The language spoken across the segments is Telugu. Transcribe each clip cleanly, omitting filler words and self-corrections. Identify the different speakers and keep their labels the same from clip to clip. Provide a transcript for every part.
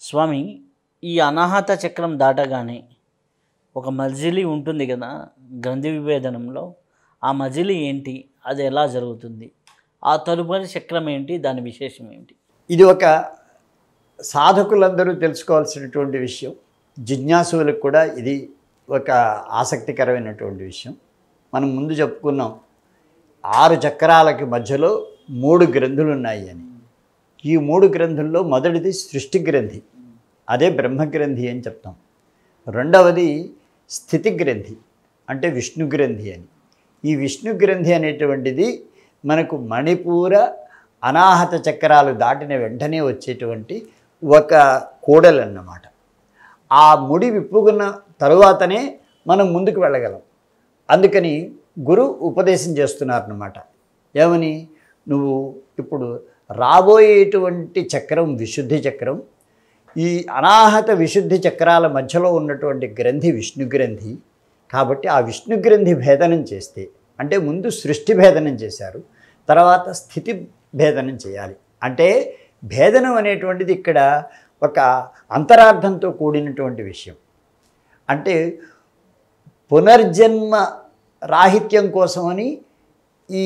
Speaker 1: స్వామి, ఈ అనాహత చక్రం దాటగానే ఒక మజిలీ ఉంటుంది కదా గ్రంథి విభేదనంలో. ఆ మజిలీ ఏంటి? అది ఎలా జరుగుతుంది? ఆ తదుపరి చక్రం ఏంటి? దాని విశేషం ఏంటి?
Speaker 2: ఇది ఒక సాధకులందరూ తెలుసుకోవాల్సినటువంటి విషయం. జిజ్ఞాసులకు కూడా ఇది ఒక ఆసక్తికరమైనటువంటి విషయం. మనం ముందు చెప్పుకున్నాం 6 చక్రాలకి మధ్యలో 3 గ్రంథులు ఉన్నాయి అని. ఈ 3 గ్రంథుల్లో మొదటిది సృష్టి గ్రంథి, అదే బ్రహ్మగ్రంథి అని చెప్తాం. రెండవది స్థితి గ్రంథి, అంటే విష్ణు గ్రంథి అని. ఈ విష్ణు గ్రంథి అనేటువంటిది మనకు మణిపూర అనాహత చక్రాలు దాటిన వెంటనే వచ్చేటువంటి ఒక కూడలు అన్నమాట. ఆ ముడి విప్పుకున్న తరువాతనే మనం ముందుకు వెళ్ళగలం. అందుకని గురు ఉపదేశం చేస్తున్నారన్నమాట. ఏమని? నువ్వు ఇప్పుడు రాబోయేటువంటి చక్రం విశుద్ధి చక్రం. ఈ అనాహత విశుద్ధి చక్రాల మధ్యలో ఉన్నటువంటి గ్రంథి విష్ణు గ్రంథి. కాబట్టి ఆ విష్ణు గ్రంథి భేదనం చేస్తే, అంటే ముందు సృష్టి భేదనం చేశారు, తర్వాత స్థితి భేదనం చేయాలి. అంటే భేదనం అనేటువంటిది ఇక్కడ ఒక అంతరార్థంతో కూడినటువంటి విషయం. అంటే పునర్జన్మ రాహిత్యం కోసమని ఈ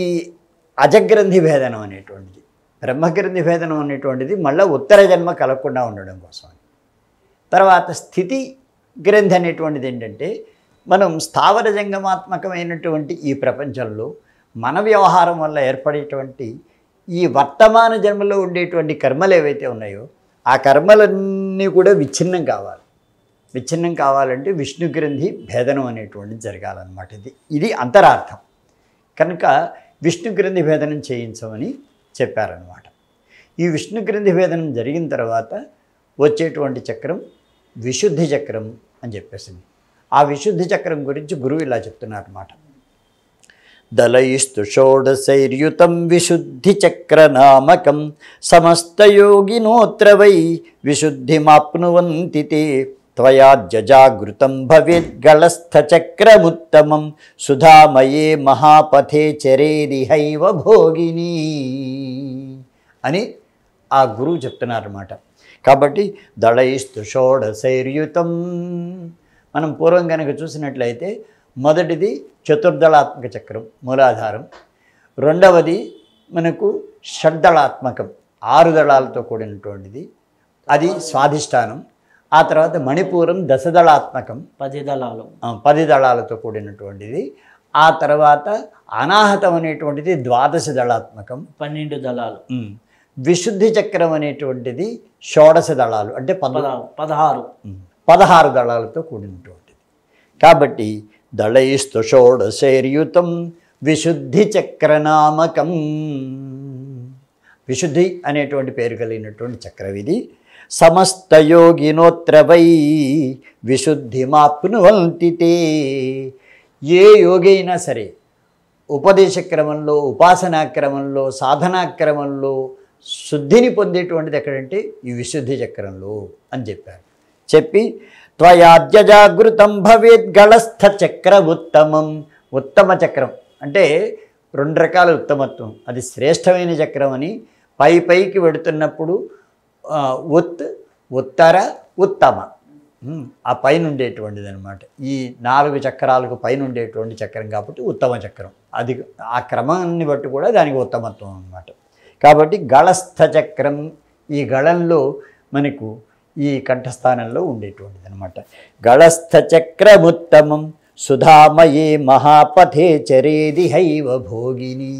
Speaker 2: అజగ్రంథి భేదనం అనేటువంటిది, బ్రహ్మగ్రంథి భేదనం అనేటువంటిది మళ్ళీ ఉత్తర జన్మ కలగకుండా ఉండడం కోసమని. తర్వాత స్థితి గ్రంథి అనేటువంటిది ఏంటంటే, మనం స్థావర జంగమాత్మకమైనటువంటి ఈ ప్రపంచంలో మన వ్యవహారం వల్ల ఏర్పడేటువంటి ఈ వర్తమాన జన్మలో ఉండేటువంటి కర్మలు ఏవైతే ఉన్నాయో ఆ కర్మలన్నీ కూడా విచ్ఛిన్నం కావాలి. విచ్ఛిన్నం కావాలంటే విష్ణు గ్రంథి భేదనం అనేటువంటిది జరగాలన్నమాట. ఇది అంతరార్థం. కనుక విష్ణు గ్రంథి భేదనం చేయించమని చెప్పారన్నమాట. ఈ విష్ణు గ్రంథి భేదనం జరిగిన తర్వాత వచ్చేటువంటి చక్రం విశుద్ధి చక్రం అని చెప్పేసింది. ఆ విశుద్ధి చక్రం గురించి గురువు ఇలా చెప్తున్నారన్నమాట. దళయిస్తు షోడశైర్యుతం విశుద్ధి చక్రనామకం సమస్తయోగినోత్ర వై విశుద్ధిమాప్నువంతి తే త్వయాజ్జాగృతం భవేద్గళస్థచక్రముత్తమం సుధామయే మహాపథే చరేదిహైవ భోగిని అని ఆ గురువు చెప్తున్నారన్నమాట. కాబట్టి దళయిస్తు షోడశైర్యుతం, మనం పూర్వం కనుక చూసినట్లయితే మొదటిది చతుర్దళాత్మక చక్రం మూలాధారం, రెండవది మనకు షడ్దళాత్మకం 6 దళాలతో కూడినటువంటిది, అది స్వాధిష్టానం. ఆ తర్వాత మణిపూరం దశదళాత్మకం 10 దళాలతో కూడినటువంటిది. ఆ తర్వాత అనాహతం అనేటువంటిది 12 దళాత్మకం
Speaker 1: 12 దళాలు.
Speaker 2: విశుద్ధి చక్రం అనేటువంటిది షోడశ దళాలు, అంటే 16 దళాలతో కూడినటువంటిది. కాబట్టి దళయిస్తు షోడశైర్యుతం విశుద్ధి చక్రనామకం, విశుద్ధి అనేటువంటి పేరు కలిగినటువంటి చక్రం ఇది. సమస్త యోగినోత్ర వై విశుద్ధిమాప్నువంతి తే, ఏ యోగి అయినా సరే ఉపదేశ క్రమంలో, ఉపాసనా క్రమంలో, సాధనా క్రమంలో శుద్ధిని పొందేటువంటిది ఎక్కడంటే ఈ విశుద్ధి చక్రంలో అని చెప్పారు. చెప్పి త్వయాజ్జాగృతం భవేద్గళస్థ చక్ర ఉత్తమం, ఉత్తమ చక్రం అంటే 2 రకాల ఉత్తమత్వం, అది శ్రేష్టమైన చక్రం అని. పైకి వెడుతున్నప్పుడు ఉత్తర ఉత్తమ, ఆ పైన ఉండేటువంటిది అనమాట. ఈ 4 చక్రాలకు పైన ఉండేటువంటి చక్రం కాబట్టి ఉత్తమ చక్రం. అది ఆ క్రమాన్ని బట్టి కూడా దానికి ఉత్తమత్వం అన్నమాట. కాబట్టి గళస్థ చక్రం, ఈ గళంలో మనకు ఈ కంఠస్థానంలో ఉండేటువంటిది అనమాట. గళస్థ చక్రముత్తమం సుధామయే మహాపథే చరేది హైవ భోగిని.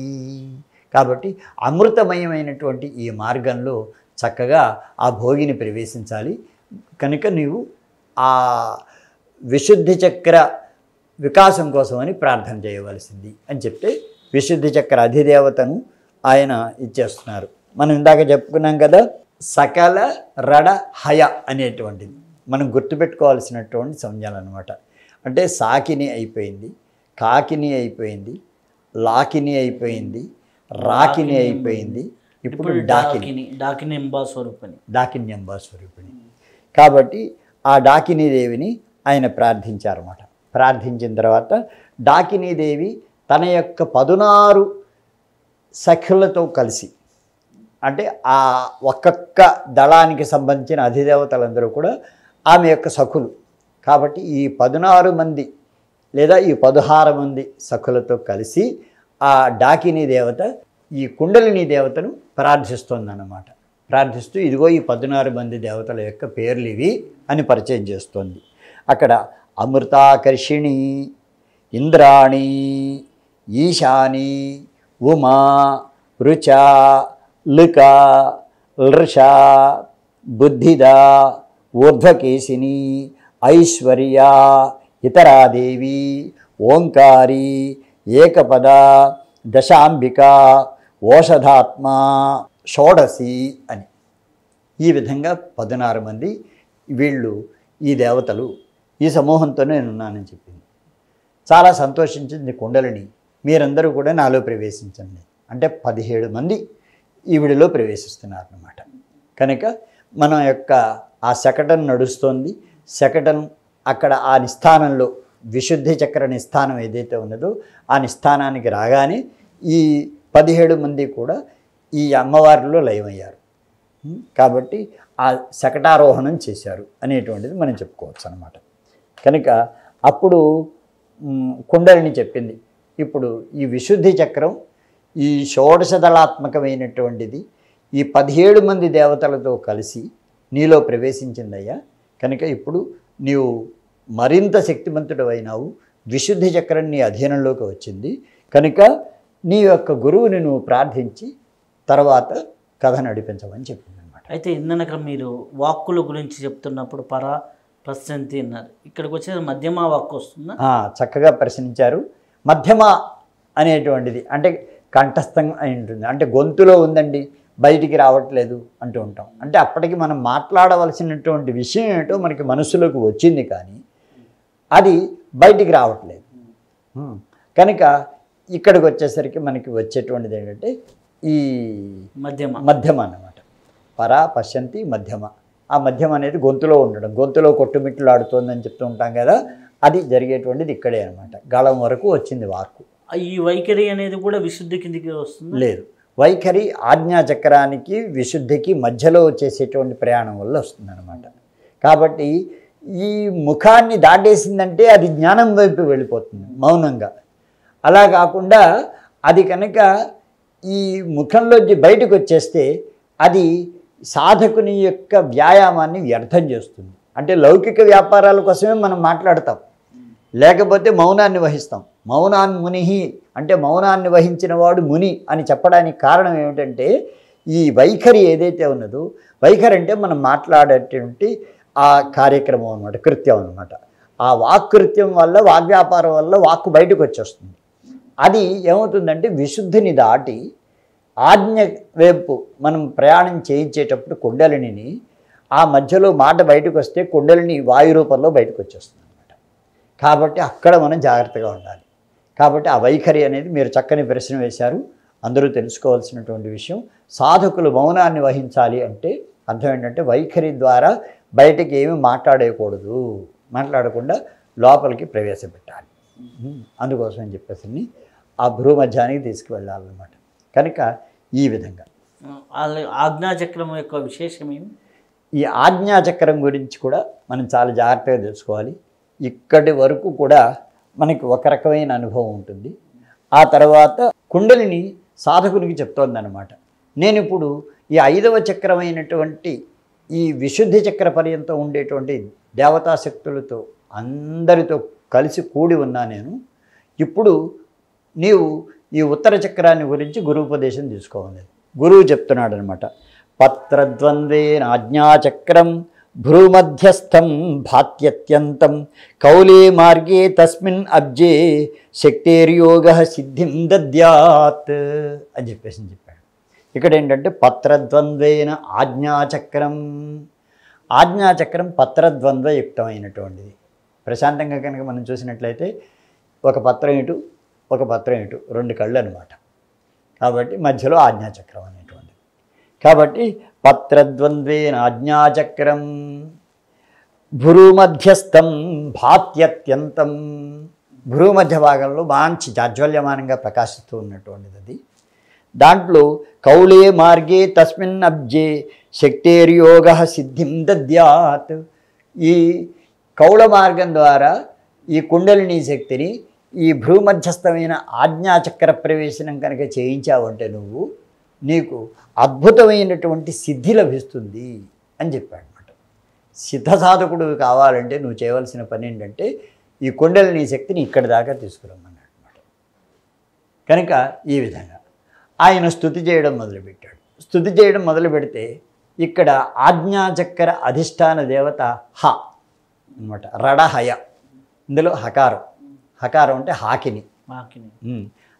Speaker 2: కాబట్టి అమృతమయమైనటువంటి ఈ మార్గంలో చక్కగా ఆ భోగిని ప్రవేశించాలి. కనుక నీవు ఆ విశుద్ధి చక్ర వికాసం కోసమని ప్రార్థన చేయవలసింది అని చెప్తే విశుద్ధి చక్ర అధిదేవతను ఆయన ఇచ్చేస్తున్నారు. మనం ఇందాక చెప్పుకున్నాం కదా, సకల రడ హయ అనేటువంటిది మనం గుర్తుపెట్టుకోవాల్సినటువంటి సంజ్ఞలు అనమాట. అంటే సాకిని అయిపోయింది, కాకిని అయిపోయింది, లాకిని అయిపోయింది, రాకిని అయిపోయింది, ఇప్పుడు డాకిన్యంబా స్వరూపిణి. కాబట్టి ఆ డాకినీదేవిని ఆయన ప్రార్థించారన్నమాట. ప్రార్థించిన తర్వాత డాకినీదేవి తన యొక్క 16 సఖులతో కలిసి అంటే ఆ ఒక్కొక్క దళానికి సంబంధించిన అధిదేవతలందరూ కూడా ఆమె యొక్క సఖులు. కాబట్టి ఈ 16 మంది లేదా ఈ 16 మంది సఖులతో కలిసి ఆ డాకినీ దేవత ఈ కుండలిని దేవతను ప్రార్థిస్తోందన్నమాట. ప్రార్థిస్తూ ఇదిగో ఈ 16 మంది దేవతల యొక్క పేర్లు ఇవి అని పరిచయం చేస్తోంది. అక్కడ అమృతాకర్షిణి, ఇంద్రాణి, ఈశాని, ఉమా, రుచ, లుక, లృష, బుద్ధిద, ఊర్ధ్వకేశిని, ఐశ్వర్య, ఇతరాదేవి, ఓంకారి, ఏకపద, దశాంబిక, ఓషధాత్మ, షోడసి అని ఈ విధంగా 16 మంది వీళ్ళు ఈ దేవతలు ఈ సమూహంతో నేను ఉన్నానని చెప్పింది. చాలా సంతోషించింది కుండలిని. మీరందరూ కూడా నాలో ప్రవేశించండి అంటే 17 మంది ఈవిడిలో ప్రవేశిస్తున్నారన్నమాట. కనుక మన యొక్క ఆ శకటం నడుస్తోంది. శకటం అక్కడ ఆ నిస్థానంలో విశుద్ధి చక్ర నిస్థానం ఏదైతే ఉన్నదో ఆ నిస్థానానికి రాగానే ఈ 17 మంది కూడా ఈ అమ్మవారిలో లయమయ్యారు. కాబట్టి ఆ శకటారోహణం చేశారు అనేటువంటిది మనం చెప్పుకోవచ్చు అన్నమాట. కనుక అప్పుడు కుండలిని చెప్పింది, ఇప్పుడు ఈ విశుద్ధి చక్రం ఈ షోడశదళాత్మకమైనటువంటిది ఈ 17 మంది దేవతలతో కలిసి నీలో ప్రవేశించిందయ్యా. కనుక ఇప్పుడు నీవు మరింత శక్తిమంతుడు అయినావు. విశుద్ధి చక్రం నీ అధీనంలోకి వచ్చింది. కనుక నీ యొక్క గురువుని నువ్వు ప్రార్థించి తర్వాత కథ నడిపించమని చెప్పింది అనమాట.
Speaker 1: అయితే ఇందనక మీరు వాక్కుల గురించి చెప్తున్నప్పుడు పరా ప్రశంతి అన్నారు. ఇక్కడికి వచ్చేది మధ్యమ వాక్కు వస్తుందా?
Speaker 2: చక్కగా ప్రశ్నించారు. మధ్యమ అనేటువంటిది అంటే కంఠస్థం అయి ఉంటుంది. అంటే గొంతులో ఉందండి బయటికి రావట్లేదు అంటూ ఉంటాం. అంటే అప్పటికి మనం మాట్లాడవలసినటువంటి విషయం ఏంటో మనకి మనసులోకి వచ్చింది కానీ అది బయటికి రావట్లేదు. కనుక ఇక్కడికి వచ్చేసరికి మనకి వచ్చేటువంటిది ఏంటంటే ఈ మధ్యమ అన్నమాట. పరా పశ్యంతి మధ్యమ. ఆ మధ్యమ అనేది గొంతులో ఉండడం, గొంతులో కొట్టుమిట్లు ఆడుతోందని చెప్తూ ఉంటాం కదా, అది జరిగేటువంటిది ఇక్కడే అనమాట. గళం వరకు వచ్చింది వాక్కు.
Speaker 1: ఈ వైఖరి అనేది కూడా విశుద్ధి కిందికి వస్తుంది?
Speaker 2: లేదు, వైఖరి ఆజ్ఞాచక్రానికి విశుద్ధికి మధ్యలో చేసేటువంటి ప్రయాణం వల్ల వస్తుంది అనమాట. కాబట్టి ఈ ముఖాన్ని దాటేసిందంటే అది జ్ఞానం వైపు వెళ్ళిపోతుంది మౌనంగా. అలా కాకుండా అది కనుక ఈ ముఖంలోంచి బయటకు వచ్చేస్తే అది సాధకుని యొక్క వ్యాయామాన్ని వ్యర్థం చేస్తుంది. అంటే లౌకిక వ్యాపారాల కోసమే మనం మాట్లాడతాం, లేకపోతే మౌనాన్ని వహిస్తాం. మౌనాన్ మునిహి అంటే మౌనాన్ని వహించిన వాడు ముని అని చెప్పడానికి కారణం ఏమిటంటే ఈ వైఖరి ఏదైతే ఉన్నదో, వైఖరి అంటే మనం మాట్లాడేటువంటి ఆ కార్యక్రమం అనమాట, కృత్యం అనమాట. ఆ వాక్కృత్యం వల్ల, వాగ్వ్యాపారం వల్ల వాక్కు బయటకు వచ్చేస్తుంది. అది ఏమవుతుందంటే విశుద్ధిని దాటి ఆజ్ఞ వైపు మనం ప్రయాణం చేయించేటప్పుడు కుండలిని ఆ మధ్యలో మాట బయటకు వస్తే కుండలిని వాయు రూపంలో బయటకు వచ్చేస్తుంది అనమాట. కాబట్టి అక్కడ మనం జాగ్రత్తగా ఉండాలి. కాబట్టి ఆ వైఖరి అనేది మీరు చక్కని ప్రశ్న వేశారు. అందరూ తెలుసుకోవాల్సినటువంటి విషయం. సాధకులు మౌనాన్ని వహించాలి అంటే అర్థం ఏంటంటే వైఖరి ద్వారా బయటకి ఏమీ మాట్లాడేయకూడదు, మాట్లాడకుండా లోపలికి ప్రవేశపెట్టాలి. అందుకోసం అని చెప్పేసి ఆ భ్రూమధ్యానికి తీసుకువెళ్ళాలన్నమాట. కనుక ఈ విధంగా
Speaker 1: ఆజ్ఞాచక్రం యొక్క విశేషం ఏమి?
Speaker 2: ఈ ఆజ్ఞాచక్రం గురించి కూడా మనం చాలా జాగ్రత్తగా తెలుసుకోవాలి. ఇక్కడి వరకు కూడా మనకి ఒక రకమైన అనుభవం ఉంటుంది. ఆ తర్వాత కుండలిని సాధకునికి చెప్తోందన్నమాట, నేను ఇప్పుడు ఈ 5వ చక్రమైనటువంటి ఈ విశుద్ధి చక్ర పర్యంతం ఉండేటువంటి దేవతాశక్తులతో అందరితో కలిసి కూడి ఉన్నా నేను. ఇప్పుడు నీవు ఈ ఉత్తర చక్రాన్ని గురించి గురువుపదేశం తీసుకోవాలి. గురువు చెప్తున్నాడు అనమాట, పత్రద్వంద్వేన ఆజ్ఞాచక్రం భ్రూమధ్యస్థం భాత్యత్యంతం కౌలే మార్గే తస్మిన్ అబ్జే శక్తేర్యోగ సిద్ధిం దద్యాత్ అని చెప్పాడు. ఇక్కడ ఏంటంటే పత్రద్వంద్వేన ఆజ్ఞాచక్రం. ఆజ్ఞాచక్రం పత్రద్వంద్వయుక్తమైనటువంటిది. ప్రశాంతంగా కనుక మనం చూసినట్లయితే ఒక పత్రం ఇటు, ఒక పత్రం ఇటు, 2 కళ్ళు అనమాట. కాబట్టి మధ్యలో ఆజ్ఞాచక్రం అనేటువంటిది. కాబట్టి పత్రద్వంద్వేన ఆజ్ఞాచక్రం భ్రూమధ్యస్థం భాత్యత్యంతం. భ్రూమధ్య భాగంలో మంచి జాజ్వల్యమానంగా ప్రకాశిస్తూ ఉన్నటువంటిది అది. దాంట్లో కౌళే మార్గే తస్మిన్ అబ్జే శక్తేర్యోగ సిద్ధిం దద్యాత్. ఈ కౌళ మార్గం ద్వారా ఈ కుండలిని శక్తిని ఈ భ్రూమధ్యస్థమైన ఆజ్ఞాచక్ర ప్రవేశనం కనుక చేయించావంటే నువ్వు నీకు అద్భుతమైనటువంటి సిద్ధి లభిస్తుంది అని చెప్పాడు అనమాట. సిద్ధ సాధకుడు కావాలంటే నువ్వు చేయవలసిన పని ఏంటంటే ఈ కుండలిని శక్తిని ఇక్కడి దాకా తీసుకురమ్మన్నాడు అనమాట. కనుక ఈ విధంగా ఆయన స్తుతి చేయడం మొదలుపెట్టాడు. స్తుతి చేయడం మొదలు పెడితే ఇక్కడ ఆజ్ఞాచక్ర అధిష్టాన దేవత హ అనమాట, రడహయ. ఇందులో హకారం, హకారం అంటే హాకిని,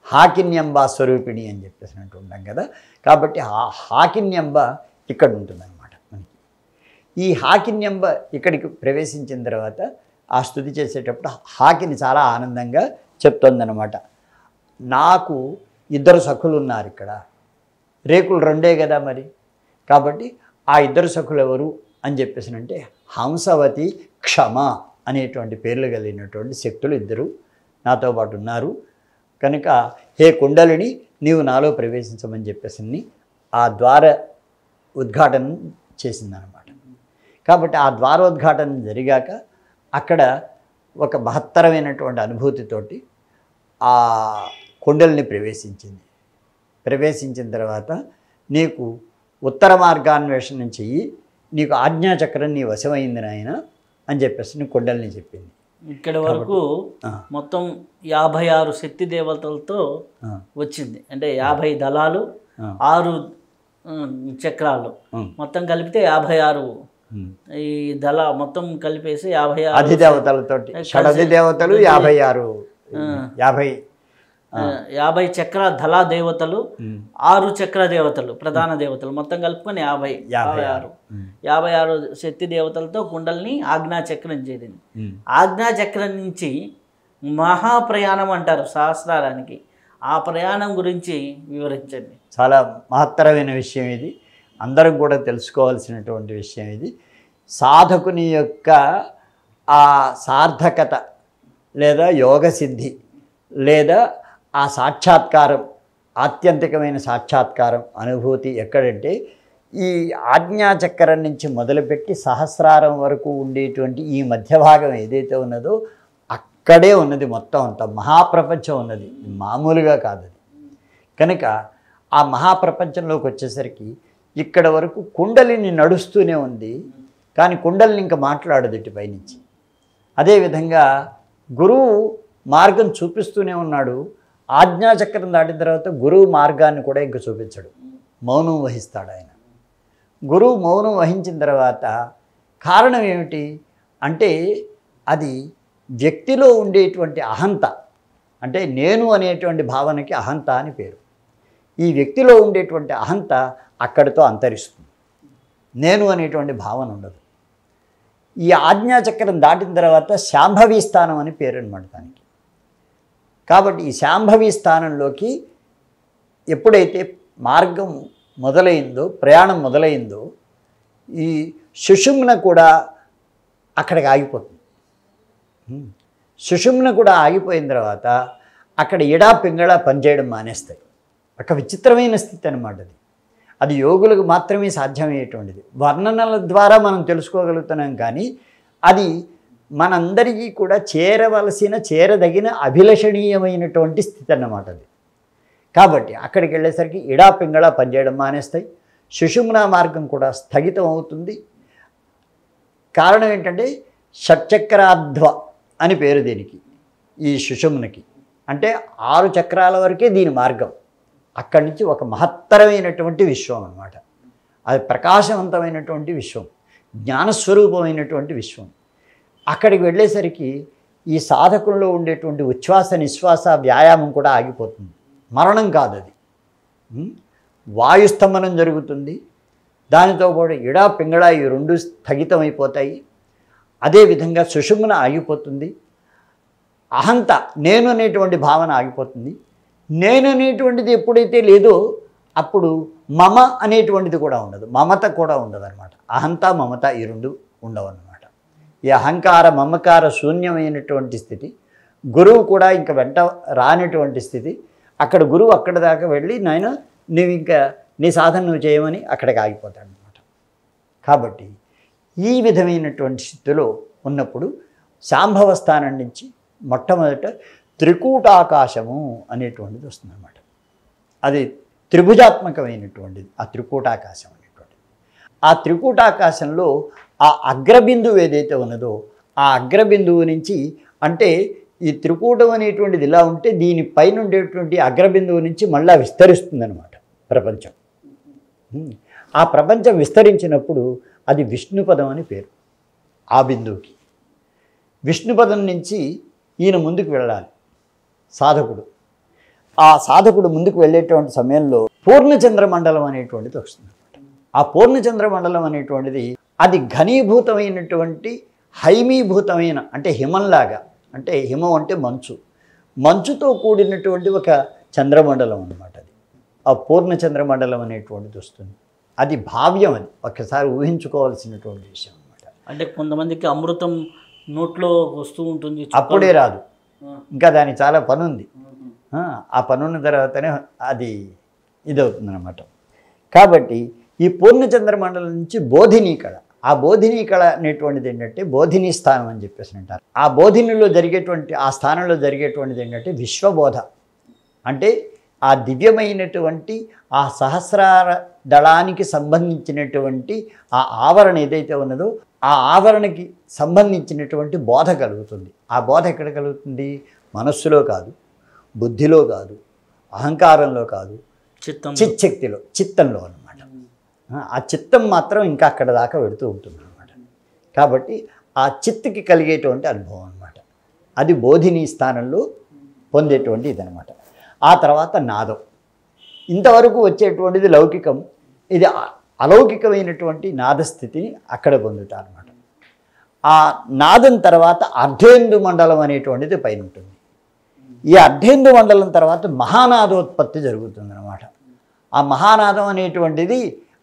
Speaker 2: హాకిన్యంబ స్వరూపిణి అని చెప్పేసి అంటుంటాం కదా. కాబట్టి హాకిన్యంబ ఇక్కడ ఉంటుందన్నమాట మనకి. ఈ హాకిన్యంబ ఇక్కడికి ప్రవేశించిన తర్వాత ఆ స్తుతి చేసేటప్పుడు హాకిని చాలా ఆనందంగా చెప్తోందనమాట. నాకు 2 సఖులు ఉన్నారు ఇక్కడ, రేకులు 2 కదా మరి. కాబట్టి ఆ 2 సఖులు ఎవరు అని చెప్పేసి అంటే హంసవతి, క్షమ అనేటువంటి పేర్లు కలిగినటువంటి శక్తులు 2 నాతో పాటు ఉన్నారు. కనుక హే కుండలిని నీవు నాలో ప్రవేశించమని చెప్పేసి ఆ ద్వార ఉద్ఘాటన చేసిందనమాట. కాబట్టి ఆ ద్వారోద్ఘాటన జరిగాక అక్కడ ఒక మహత్తరమైనటువంటి అనుభూతితోటి ఆ కుండలిని ప్రవేశించింది. ప్రవేశించిన తర్వాత నీకు ఉత్తర మార్గాన్వేషణ చెయ్యి, నీకు ఆజ్ఞాచక్రం నీ వశమైంది నాయన అని చెప్పేసి కుండలిని చెప్పింది.
Speaker 1: ఇక్కడ వరకు మొత్తం 56 శక్తి దేవతలతో వచ్చింది. అంటే 50 దళాలు, 6 చక్రాలు మొత్తం కలిపితే 56. ఈ దళ మొత్తం కలిపేసి 56
Speaker 2: అధిదేవతలతో, షడధిదేవతలు 56,
Speaker 1: 50 చక్ర దళా దేవతలు, 6 చక్ర దేవతలు, ప్రధాన దేవతలు మొత్తం కలుపుకొని 56 శక్తి దేవతలతో కుండలిని ఆజ్ఞాచక్రం చేరింది. ఆజ్ఞాచక్రం నుంచి మహాప్రయాణం అంటారు సహస్రారానికి. ఆ ప్రయాణం గురించి వివరించండి.
Speaker 2: చాలా మహత్తరమైన విషయం ఇది, అందరం కూడా తెలుసుకోవాల్సినటువంటి విషయం ఇది. సాధకుని యొక్క ఆ సార్థకత లేదా యోగసిద్ధి లేదా ఆ సాక్షాత్కారం, ఆత్యంతికమైన సాక్షాత్కారం అనుభూతి ఎక్కడంటే ఈ ఆజ్ఞాచక్రం నుంచి మొదలుపెట్టి సహస్రారం వరకు ఉండేటువంటి ఈ మధ్య భాగం ఏదైతే ఉన్నదో అక్కడే ఉన్నది. మొత్తం అంతా మహాప్రపంచం ఉన్నది, మామూలుగా కాదు అది. కనుక ఆ మహాప్రపంచంలోకి వచ్చేసరికి ఇక్కడ వరకు కుండలిని నడుస్తూనే ఉంది, కానీ కుండలిని ఇంకా మాట్లాడదు ఇటు పైనుంచి. అదేవిధంగా గురువు మార్గం చూపిస్తూనే ఉన్నాడు. ఆజ్ఞాచక్రం దాటిన తర్వాత గురువు మార్గాన్ని కూడా ఇంకా చూపించడు, మౌనం వహిస్తాడు ఆయన. గురువు మౌనం వహించిన తర్వాత కారణం ఏమిటి అంటే అది వ్యక్తిలో ఉండేటువంటి అహంత, అంటే నేను అనేటువంటి భావనకి అహంత అని పేరు. ఈ వ్యక్తిలో ఉండేటువంటి అహంత అక్కడితో అంతరిస్తుంది, నేను అనేటువంటి భావన ఉండదు. ఈ ఆజ్ఞాచక్రం దాటిన తర్వాత శాంభవి స్థానం అని పేరు అనమాట దానికి. కాబట్టి ఈ శాంభవి స్థానంలోకి ఎప్పుడైతే మార్గం మొదలైందో, ప్రయాణం మొదలైందో, ఈ సుషుమ్న కూడా అక్కడికి ఆగిపోతుంది. సుషుమ్న కూడా ఆగిపోయిన తర్వాత అక్కడ ఎడా పింగళ పనిచేయడం మానేస్తాయి. ఒక విచిత్రమైన స్థితి అన్నమాట అది. అది యోగులకు మాత్రమే సాధ్యమయ్యేటువంటిది. వర్ణనల ద్వారా మనం తెలుసుకోగలుగుతున్నాం, కానీ అది మనందరికీ కూడా చేరదగిన అభిలషణీయమైనటువంటి స్థితి అన్నమాట అది. కాబట్టి అక్కడికి వెళ్ళేసరికి ఇడా పింగళ పనిచేయడం మానేస్తాయి. సుషుమ్నా మార్గం కూడా స్థగితం అవుతుంది. కారణం ఏంటంటే షట్చక్రాధ్వ అని పేరు దీనికి, ఈ సుషుమ్నకి. అంటే 6 చక్రాల వరకే దీని మార్గం. అక్కడి నుంచి ఒక మహత్తరమైనటువంటి విశ్వం అన్నమాట. అది ప్రకాశవంతమైనటువంటి విశ్వం, జ్ఞానస్వరూపమైనటువంటి విశ్వం. అక్కడికి వెళ్ళేసరికి ఈ సాధకుల్లో ఉండేటువంటి ఉచ్ఛ్వాస నిశ్వాస వ్యాయామం కూడా ఆగిపోతుంది. మరణం కాదు అది, వాయుస్తంభనం జరుగుతుంది. దానితో కూడా ఇడా పింగళ ఈ 2 స్థగితమైపోతాయి. అదేవిధంగా సుషుమ్న ఆగిపోతుంది. అహంత, నేను అనేటువంటి భావన ఆగిపోతుంది. నేను అనేటువంటిది ఎప్పుడైతే లేదో అప్పుడు మమ అనేటువంటిది కూడా ఉండదు, మమత కూడా ఉండదు అనమాట. అహంత మమత ఈ 2 ఉండవు అన్నమాట. ఈ అహంకార మమకార శూన్యమైనటువంటి స్థితి, గురువు కూడా ఇంక వెంట రానటువంటి స్థితి. అక్కడ గురువు అక్కడ దాకా వెళ్ళి నాయన నువ్వు ఇంకా నీ సాధన నువ్వు చేయమని అక్కడికి ఆగిపోతాడు అనమాట. కాబట్టి ఈ విధమైనటువంటి స్థితిలో ఉన్నప్పుడు శాంభవ స్థానం నుంచి మొట్టమొదట త్రికూటాకాశము అనేటువంటిది వస్తుందన్నమాట. అది త్రిభుజాత్మకమైనటువంటిది ఆ త్రికూటాకాశం అనేటువంటిది. ఆ త్రికూటాకాశంలో ఆ అగ్రబిందువు ఏదైతే ఉన్నదో ఆ అగ్రబిందువు నుంచి, అంటే ఈ త్రికూటం అనేటువంటిది ఇలా ఉంటే దీనిపైన ఉండేటువంటి అగ్రబిందువు నుంచి మళ్ళీ విస్తరిస్తుందన్నమాట ప్రపంచం. ఆ ప్రపంచం విస్తరించినప్పుడు అది విష్ణుపదం అని పేరు. ఆ బిందువుకి విష్ణుపదం నుంచి ఈయన ముందుకు వెళ్ళాలి సాధకుడు. ఆ సాధకుడు ముందుకు వెళ్ళేటువంటి సమయంలో పూర్ణచంద్రమండలం అనేటువంటిది వస్తుంది. ఆ పూర్ణచంద్రమండలం అనేటువంటిది అది ఘనీభూతమైనటువంటి హైమీభూతమైన, అంటే హిమంలాగా, అంటే హిమం అంటే మంచు, మంచుతో కూడినటువంటి ఒక చంద్రమండలం అన్నమాట. అది ఆ పూర్ణచంద్రమండలం అనేటువంటిది వస్తుంది. అది భావ్యం, అది ఒక్కసారి ఊహించుకోవాల్సినటువంటి విషయం అన్నమాట.
Speaker 1: అంటే కొంతమందికి అమృతం నోట్లో వస్తూ ఉంటుంది,
Speaker 2: అప్పుడే రాదు, ఇంకా దానికి చాలా పని ఉంది. ఆ పనున్న తర్వాతనే అది ఇదవుతుందన్నమాట. కాబట్టి ఈ పూర్ణచంద్రమండలం నుంచి బోధినీ కళ, ఆ బోధినీ కళ అనేటువంటిది ఏంటంటే బోధినీ స్థానం అని చెప్పేసి అంటారు. ఆ బోధినిలో జరిగేటువంటి, ఆ స్థానంలో జరిగేటువంటిది ఏంటంటే విశ్వబోధ. అంటే ఆ దివ్యమైనటువంటి ఆ సహస్రార దళానికి సంబంధించినటువంటి ఆ ఆవరణ ఏదైతే ఉన్నదో ఆ ఆవరణకి సంబంధించినటువంటి బోధ కలుగుతుంది. ఆ బోధ ఎక్కడ కలుగుతుంది? మనస్సులో కాదు, బుద్ధిలో కాదు, అహంకారంలో కాదు, చిత్తశక్తిలో, చిత్తంలో అన్నమాట. ఆ చిత్తం మాత్రం ఇంకా అక్కడ దాకా వెళుతూ ఉంటుంది అన్నమాట. కాబట్టి ఆ చిత్తుకి కలిగేటువంటి అనుభవం అన్నమాట. అది బోధినీ స్థానంలో పొందేటువంటి ఇదనమాట. ఆ తర్వాత నాదం. ఇంతవరకు వచ్చేటువంటిది లౌకికం, ఇది అలౌకికమైనటువంటి నాదస్థితిని అక్కడ పొందుతారు అన్నమాట. ఆ నాదం తర్వాత అర్ధేందు మండలం అనేటువంటిది పైన ఉంటుంది. ఈ అర్ధేందు మండలం తర్వాత మహానాదోత్పత్తి జరుగుతుందన్నమాట. ఆ మహానాదం అనేటువంటిది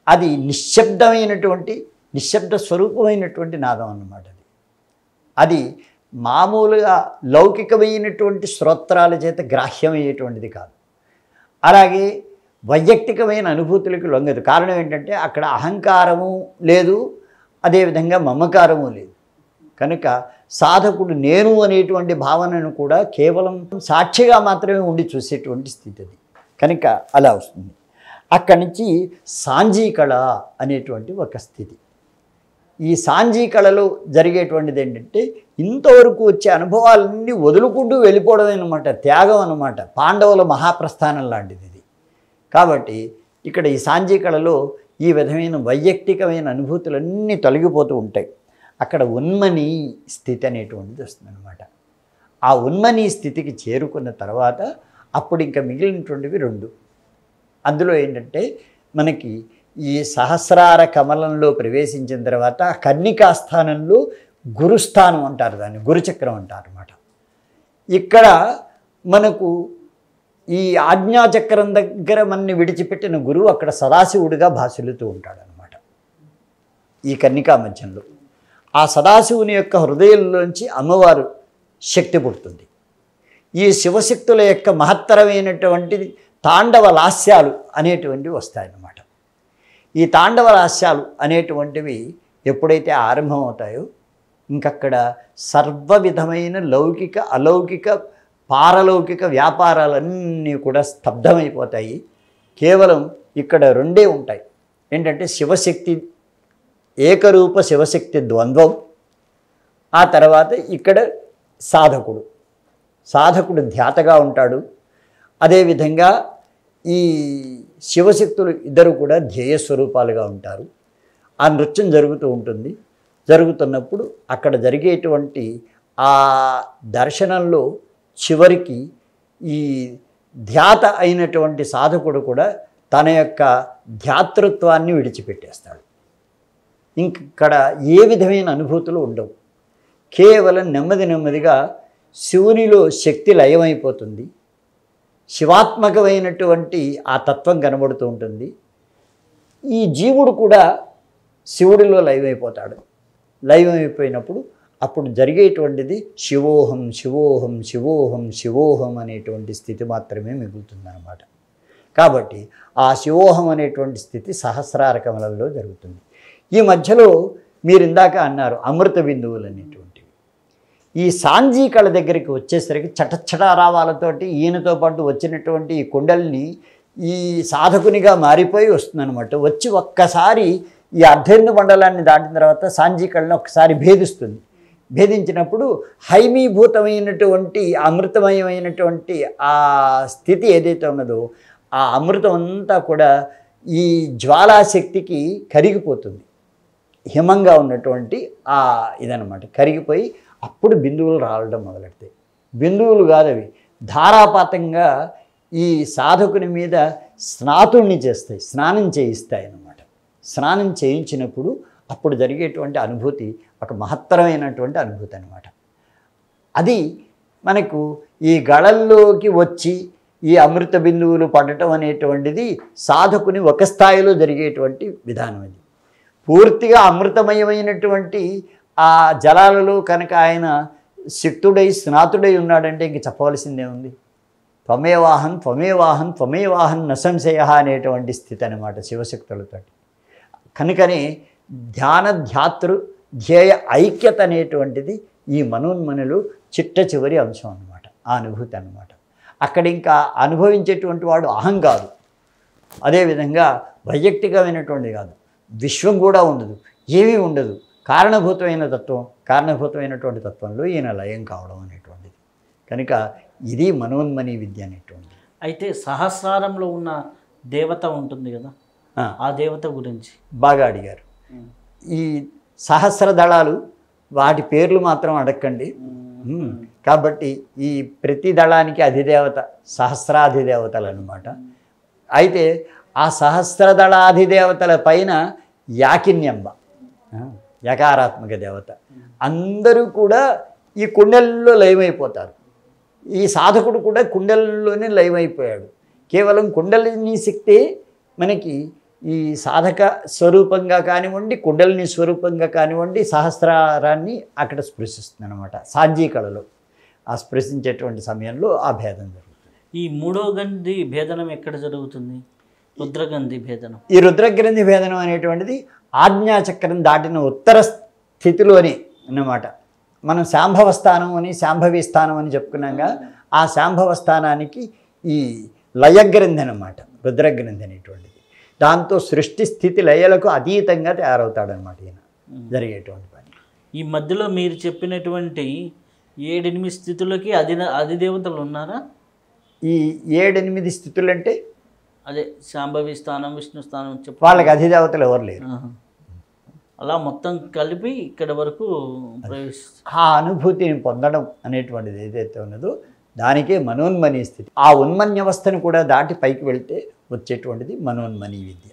Speaker 2: అది నిశ్శబ్దమైనటువంటి, నిశ్శబ్ద స్వరూపమైనటువంటి నాదం అన్నమాట. అది మామూలుగా లౌకికమైనటువంటి శ్రోత్రాల చేత గ్రాహ్యమయ్యేటువంటిది కాదు. అలాగే వైయక్తికమైన అనుభూతులకు లొంగదు. కారణం ఏంటంటే అక్కడ అహంకారము లేదు, అదేవిధంగా మమకారము లేదు. కనుక సాధకుడు నేను అనేటువంటి భావనను కూడా కేవలం సాక్షిగా మాత్రమే ఉండి చూసేటువంటి స్థితి అది. కనుక అలా వస్తుంది. అక్కడి నుంచి సాంజీకళ అనేటువంటి ఒక స్థితి. ఈ సాంజీకళలో జరిగేటువంటిది ఏంటంటే ఇంతవరకు వచ్చే అనుభవాలన్నీ వదులుకుంటూ వెళ్ళిపోవడం అన్నమాట, త్యాగం అన్నమాట. పాండవుల మహాప్రస్థానం లాంటిది ఇది. కాబట్టి ఇక్కడ ఈ సాంజీకళలో ఈ విధమైన వైయక్తికమైన అనుభూతులన్నీ తొలగిపోతూ ఉంటాయి. అక్కడ ఉన్మనీ స్థితి అనేటువంటిది వస్తుందన్నమాట. ఆ ఉన్మనీ స్థితికి చేరుకున్న తర్వాత అప్పుడు ఇంకా మిగిలినటువంటివి రెండు. అందులో ఏంటంటే మనకి ఈ సహస్రార కమలంలో ప్రవేశించిన తర్వాత కర్ణికా స్థానంలో గురుస్థానం అంటారు, దాన్ని గురుచక్రం అంటారు అన్నమాట. ఇక్కడ మనకు ఈ ఆజ్ఞాచక్రం దగ్గర మనని విడిచిపెట్టిన గురువు అక్కడ సదాశివుడిగా భాసిల్లుతూ ఉంటాడనమాట. ఈ కన్నికా మధ్యంలో ఆ సదాశివుని యొక్క హృదయంలోంచి అమ్మవారు శక్తి పుడుతుంది. ఈ శివశక్తుల యొక్క మహత్తరమైనటువంటి తాండవ లాస్యాలు అనేటువంటివి వస్తాయన్నమాట. ఈ తాండవ లాస్యాలు అనేటువంటివి ఎప్పుడైతే ఆరంభమవుతాయో ఇంకక్కడ సర్వ విధమైన లౌకిక అలౌకిక పారలౌకిక వ్యాపారాలన్నీ కూడా స్తబ్దమైపోతాయి. కేవలం ఇక్కడ రెండే ఉంటాయి. ఏంటంటే శివశక్తి, ఏకరూప శివశక్తి ద్వంద్వం. ఆ తర్వాత ఇక్కడ సాధకుడు ధ్యాతగా ఉంటాడు. అదేవిధంగా ఈ శివశక్తులు ఇద్దరు కూడా ధ్యేయ స్వరూపాలుగా ఉంటారు. ఆ నృత్యం జరుగుతూ ఉంటుంది. జరుగుతున్నప్పుడు అక్కడ జరిగేటువంటి ఆ దర్శనంలో చివరికి ఈ ధ్యాత అయినటువంటి సాధకుడు కూడా తన యొక్క ధ్యాతృత్వాన్ని విడిచిపెట్టేస్తాడు. ఇక్కడ ఏ విధమైన అనుభూతులు ఉండవు. కేవలం నెమ్మదిగా శివునిలో శక్తి లయమైపోతుంది. శివాత్మకమైనటువంటి ఆ తత్వం కనబడుతూ ఉంటుంది. ఈ జీవుడు కూడా శివుడిలో లయమైపోతాడు. లయమైపోయినప్పుడు అప్పుడు జరిగేటువంటిది శివోహం శివోహం శివోహం శివోహం అనేటువంటి స్థితి మాత్రమే మిగులుతుందన్నమాట. కాబట్టి ఆ శివోహం అనేటువంటి స్థితి సహస్రార కమలంలో జరుగుతుంది. ఈ మధ్యలో మీరు ఇందాక అన్నారు అమృత బిందువులు అనేటువంటివి. ఈ సాంజీ కళ దగ్గరికి వచ్చేసరికి చటచటారావాలతోటి ఈయనతో పాటు వచ్చినటువంటి ఈ కుండల్ని ఈ సాధకునిగా మారిపోయి వస్తుందన్నమాట. వచ్చి ఒక్కసారి ఈ అర్ధేందు మండలాన్ని దాటిన తర్వాత సాంజీ కళను ఒక్కసారి భేదిస్తుంది. భేదించినప్పుడు హైమీభూతమైనటువంటి అమృతమయమైనటువంటి ఆ స్థితి ఏదైతే ఉన్నదో ఆ అమృతం అంతా కూడా ఈ జ్వాలాశక్తికి కరిగిపోతుంది. హిమంగా ఉన్నటువంటి ఆ ఇదనమాట కరిగిపోయి అప్పుడు బిందువులు రావడం మొదలెడతాయి. బిందువులు కాదవి, ధారాపాతంగా ఈ సాధకుని మీద స్నాతుల్ని చేస్తాయి, స్నానం చేయిస్తాయి అన్నమాట. స్నానం చేయించినప్పుడు అప్పుడు జరిగేటువంటి అనుభూతి ఒక మహత్తరమైనటువంటి అనుభూతి అనమాట. అది మనకు ఈ గళల్లోకి వచ్చి ఈ అమృత బిందువులు పడటం అనేటువంటిది సాధకుని ఒక స్థాయిలో జరిగేటువంటి విధానం. అది పూర్తిగా అమృతమయమైనటువంటి ఆ జలాలలో కనుక ఆయన శక్తుడై స్నాతుడై ఉన్నాడంటే ఇంక చెప్పవలసిందే ఉంది. త్వమేవాహన్ త్వమేవాహన్ త్వమేవాహన్ నసంశయ అనేటువంటి స్థితి అనమాట శివశక్తులతో. కనుకనే ధ్యాతృ ధ్యేయ ఐక్యత అనేటువంటిది ఈ మనోన్మనులు చిట్ట చివరి అంశం అన్నమాట, ఆ అనుభూతి అన్నమాట. అక్కడ ఇంకా అనుభవించేటువంటి వాడు అహం కాదు, అదేవిధంగా వైయక్తికమైనటువంటిది కాదు, విశ్వం కూడా ఉండదు, ఏమీ ఉండదు. కారణభూతమైనటువంటి తత్వంలో ఈయన లయం కావడం అనేటువంటిది. కనుక ఇది మనోన్మని విద్య అనేటువంటిది.
Speaker 1: అయితే సహస్రారంలో ఉన్న దేవత ఉంటుంది కదా, ఆ దేవత గురించి
Speaker 2: బాగా అడిగారు. ఈ సహస్ర దళాలు వాటి పేర్లు మాత్రం అడగండి. కాబట్టి ఈ ప్రతి దళానికి అధిదేవత సహస్రాధిదేవతలు అన్నమాట. అయితే ఆ సహస్రదళాధిదేవతల పైన యాకిన్యంబ యకారాత్మక దేవత, అందరూ కూడా ఈ కుండలలో లయమైపోతారు. ఈ సాధకుడు కూడా కుండలలోనే లయమైపోయాడు. కేవలం కుండలిని శక్తి మనకి ఈ సాధక స్వరూపంగా కానివ్వండి, కుండలిని స్వరూపంగా కానివ్వండి, సహస్రారాన్ని అక్కడ స్పృశిస్తుంది అనమాట. సాంజీ కళలో ఆ స్పృశించేటువంటి సమయంలో ఆ భేదం జరుగుతుంది.
Speaker 1: ఈ మూడో గంధి భేదనం ఎక్కడ జరుగుతుంది? రుద్రగంధి భేదనం.
Speaker 2: ఈ రుద్రగ్రంథి భేదనం అనేటువంటిది ఆజ్ఞాచక్రం దాటిన ఉత్తర స్థితిలోనే అన్నమాట. మనం శాంభవ స్థానం అని శాంభవి స్థానం అని చెప్పుకున్నాగా, ఆ శాంభవ స్థానానికి ఈ లయగ్రంథి అన్నమాట రుద్రగ్రంథి అనేటువంటిది. దాంతో సృష్టి స్థితి లయలకు అతీతంగా తయారవుతాడనమాట ఈయన జరిగేటువంటి పని.
Speaker 1: ఈ మధ్యలో మీరు చెప్పినటువంటి 7-8 స్థితులకి అధిదేవతలు ఉన్నారా?
Speaker 2: ఈ 7-8 స్థితులు అంటే
Speaker 1: అదే శాంభవి స్థానం, విష్ణు స్థానం చెప్పి
Speaker 2: వాళ్ళకి అధిదేవతలు ఎవరు లేరు.
Speaker 1: అలా మొత్తం కలిపి ఇక్కడ వరకు
Speaker 2: ఆ అనుభూతిని పొందడం అనేటువంటిది ఏదైతే ఉన్నదో దానికే మనోన్మని స్థితి. ఆ ఉన్మన్యవస్థను కూడా దాటి పైకి వెళ్తే వచ్చేటువంటిది మనోన్మని విద్య.